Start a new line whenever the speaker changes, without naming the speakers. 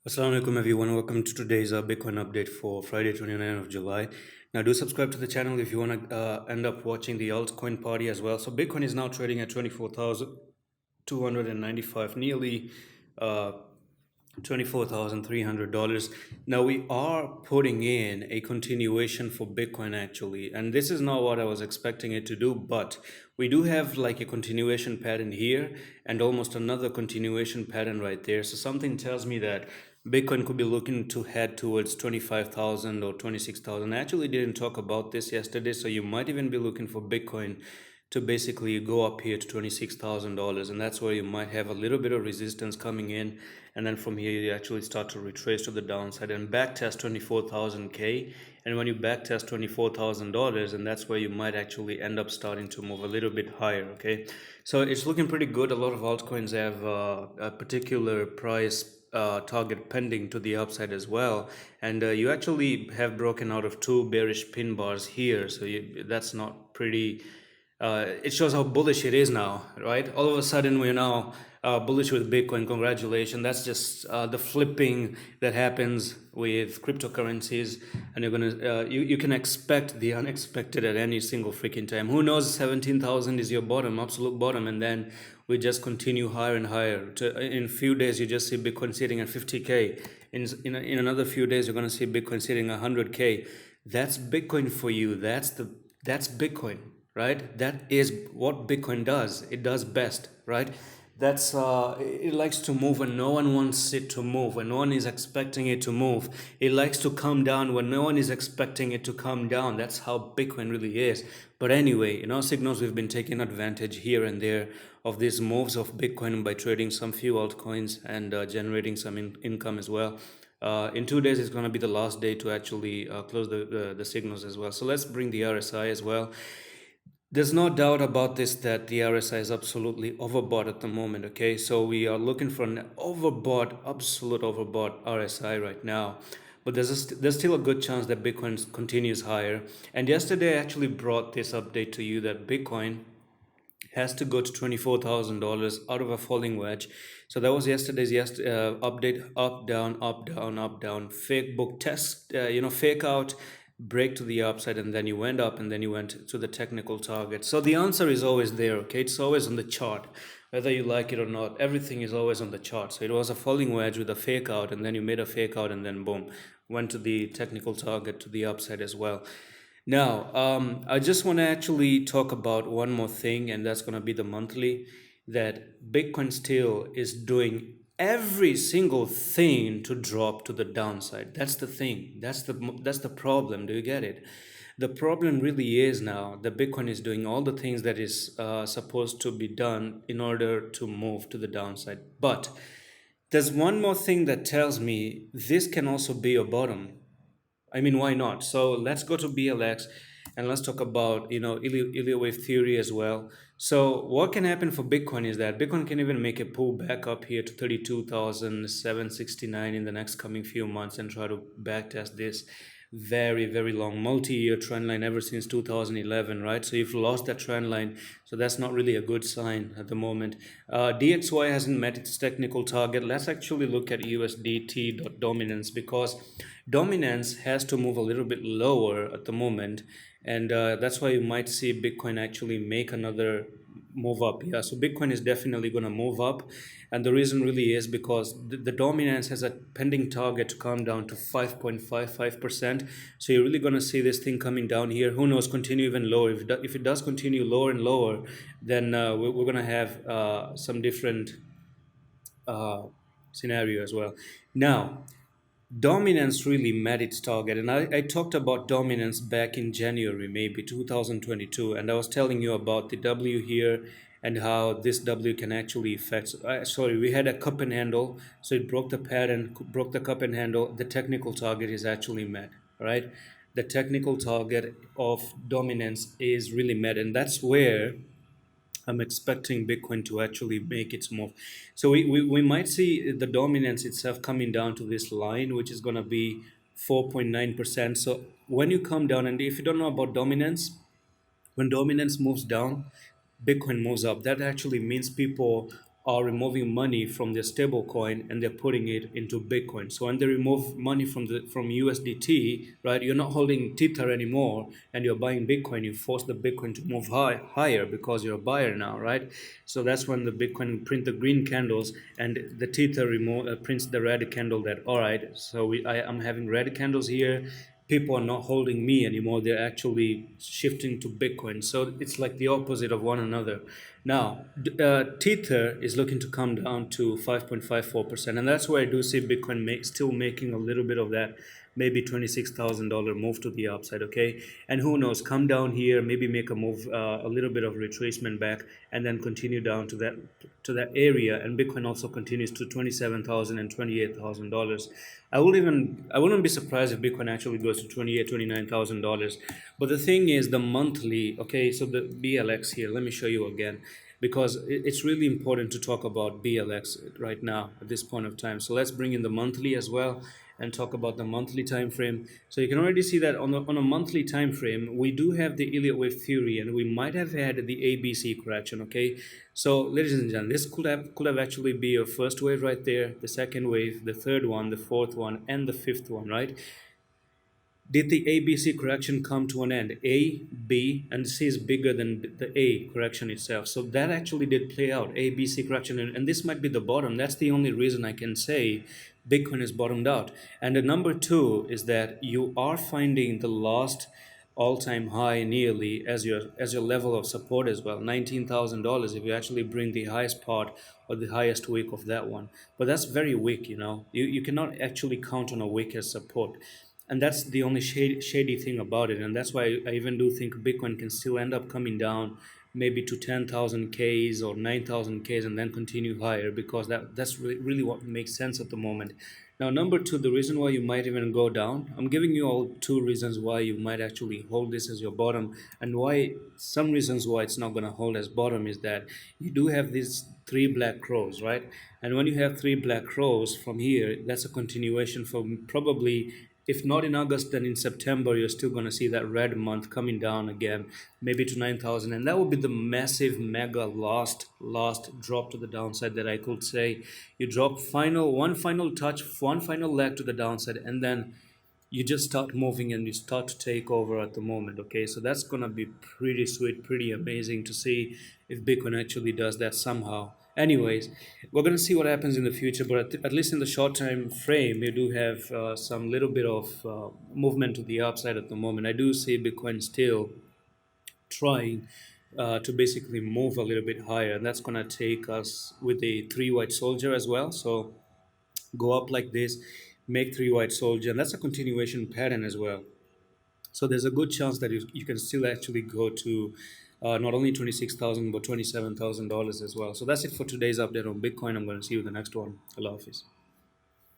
Assalamu alaikum everyone, welcome to today's Bitcoin update for Friday 29th of July. Now do subscribe to the channel if you want to end up watching the altcoin party as well. So Bitcoin is now trading at 24,295, nearly uh, $24,300. Now we are putting in a continuation for Bitcoin actually, and this is not what I was expecting it to do, but we do have like a continuation pattern here and almost another continuation pattern right there. So something tells me that Bitcoin could be looking to head towards 25,000 or 26,000. I actually didn't talk about this yesterday, so you might even be looking for Bitcoin to basically go up here to $26,000, and that's where you might have a little bit of resistance coming in, and then from here you actually start to retrace to the downside and backtest 24,000K. And when you backtest $24,000, and that's where you might actually end up starting to move a little bit higher. Okay, so it's looking pretty good. A lot of altcoins have a particular price target pending to the upside as well, and you actually have broken out of two bearish pin bars here, so that's not pretty. It shows how bullish it is now, right? All of a sudden, we're now bullish with Bitcoin. Congratulations. That's just the flipping that happens with cryptocurrencies, and you can expect the unexpected at any single freaking time. Who knows? 17,000 is your bottom, absolute bottom, and then we just continue higher and higher. In a few days, you just see Bitcoin sitting at 50K. In another few days, you're going to see Bitcoin sitting at 100K. That's Bitcoin for you. That's Bitcoin, right? That is what Bitcoin does. It does best, right? That's it likes to move when no one wants it to move, when no one is expecting it to move. It likes to come down when no one is expecting it to come down. That's how Bitcoin really is. But anyway, in our signals, we've been taking advantage here and there of these moves of Bitcoin by trading some few altcoins and generating some income as well. In 2 days, it's going to be the last day to actually close the signals as well. So let's bring the RSI as well. There's no doubt about this that the RSI is absolutely overbought at the moment. Okay, so we are looking for an overbought, absolute overbought RSI right now. But there's still a good chance that Bitcoin continues higher. And yesterday I actually brought this update to you that Bitcoin has to go to $24,000 out of a falling wedge. So that was yesterday's update: up, down, up, down, up, down. Fake book test, fake out, break to the upside, and then you went up, and then you went to the technical target. So the answer is always there. Okay, it's always on the chart, whether you like it or not. Everything is always on the chart. So it was a falling wedge with a fake out, and then you made a fake out, and then boom, went to the technical target to the upside as well. Now, I just want to actually talk about one more thing, and that's going to be the monthly. That Bitcoin still is doing every single thing to drop to the downside. That's the thing. That's the problem. Do you get it? The problem really is now that Bitcoin is doing all the things that is supposed to be done in order to move to the downside. But there's one more thing that tells me this can also be your bottom. I mean, why not? So let's go to BLX and let's talk about, Elliott wave theory as well. So what can happen for Bitcoin is that Bitcoin can even make a pull back up here to 32,769 in the next coming few months and try to backtest this very, very long multi-year trend line ever since 2011, right? So you've lost that trend line, so that's not really a good sign at the moment. DXY hasn't met its technical target. Let's actually look at USDT dominance, because dominance has to move a little bit lower at the moment, and that's why you might see Bitcoin actually make another move up. Yeah, so Bitcoin is definitely going to move up, and the reason really is because the dominance has a pending target to come down to 5.55%. So you're really going to see this thing coming down here. Who knows, continue even lower. If it does continue lower and lower, then we're going to have some different scenario as well. Now, dominance really met its target, and I talked about dominance back in January, maybe 2022, and I was telling you about the W here and how this W can actually affect. Sorry, we had a cup and handle, so it broke the pattern, broke the cup and handle. The technical target is actually met, right? The technical target of dominance is really met, and that's where I'm expecting Bitcoin to actually make its move. So we might see the dominance itself coming down to this line, which is going to be 4.9%. So when you come down, and if you don't know about dominance, when dominance moves down, Bitcoin moves up. That actually means people are removing money from their stable coin and they're putting it into Bitcoin. So when they remove money from USDT, right, you're not holding Tether anymore and you're buying Bitcoin. You force the Bitcoin to move higher because you're a buyer now, right? So that's when the Bitcoin print the green candles and the Tether prints the red candle. That all right. So I'm having red candles here. People are not holding me anymore. They're actually shifting to Bitcoin. So it's like the opposite of one another. Now, Tether is looking to come down to 5.54%. And that's where I do see Bitcoin still making a little bit of that, maybe $26,000 move to the upside, okay? And who knows, come down here, maybe make a move, a little bit of retracement back, and then continue down to that area. And Bitcoin also continues to $27,000 and $28,000. I wouldn't be surprised if Bitcoin actually goes to $29,000. But the thing is, the monthly, okay, so the BLX here, let me show you again, because it's really important to talk about BLX right now at this point of time. So let's bring in the monthly as well and talk about the monthly time frame. So you can already see that on a monthly time frame, we do have the Elliott wave theory, and we might have had the ABC correction. Okay, so ladies and gentlemen, this could have actually be your first wave right there, the second wave, the third one, the fourth one, and the fifth one, right? Did the ABC correction come to an end? A, B, and C is bigger than the A correction itself. So that actually did play out, ABC correction, and this might be the bottom. That's the only reason I can say Bitcoin is bottomed out. And the number two is that you are finding the last all-time high nearly as your level of support as well, $19,000 if you actually bring the highest part or the highest wick of that one. But that's very weak, you cannot actually count on a wick as support. And that's the only shady thing about it. And that's why I even do think Bitcoin can still end up coming down maybe to 10,000 Ks or 9,000 Ks and then continue higher, because that's really what makes sense at the moment. Now, number two, the reason why you might even go down, I'm giving you all two reasons why you might actually hold this as your bottom, and why some reasons why it's not going to hold as bottom is that you do have these three black crows, right? And when you have three black crows from here, that's a continuation from probably, if not in August, then in September, you're still going to see that red month coming down again, maybe to 9,000. And that would be the massive, mega last drop to the downside that I could say. You drop one final touch, one final leg to the downside, and then you just start moving and you start to take over at the moment. Okay, so that's gonna be pretty sweet, pretty amazing to see if Bitcoin actually does that somehow. Anyways, we're gonna see what happens in the future, but at least in the short time frame, you do have some little bit of movement to the upside at the moment. I do see Bitcoin still trying to basically move a little bit higher, and that's gonna take us with a three white soldier as well. So go up like this, make three white soldier, and that's a continuation pattern as well. So there's a good chance that you can still actually go to not only 26,000 but $27,000 as well. So that's it for today's update on Bitcoin. I'm going to see you in the next one. Allah Hafiz.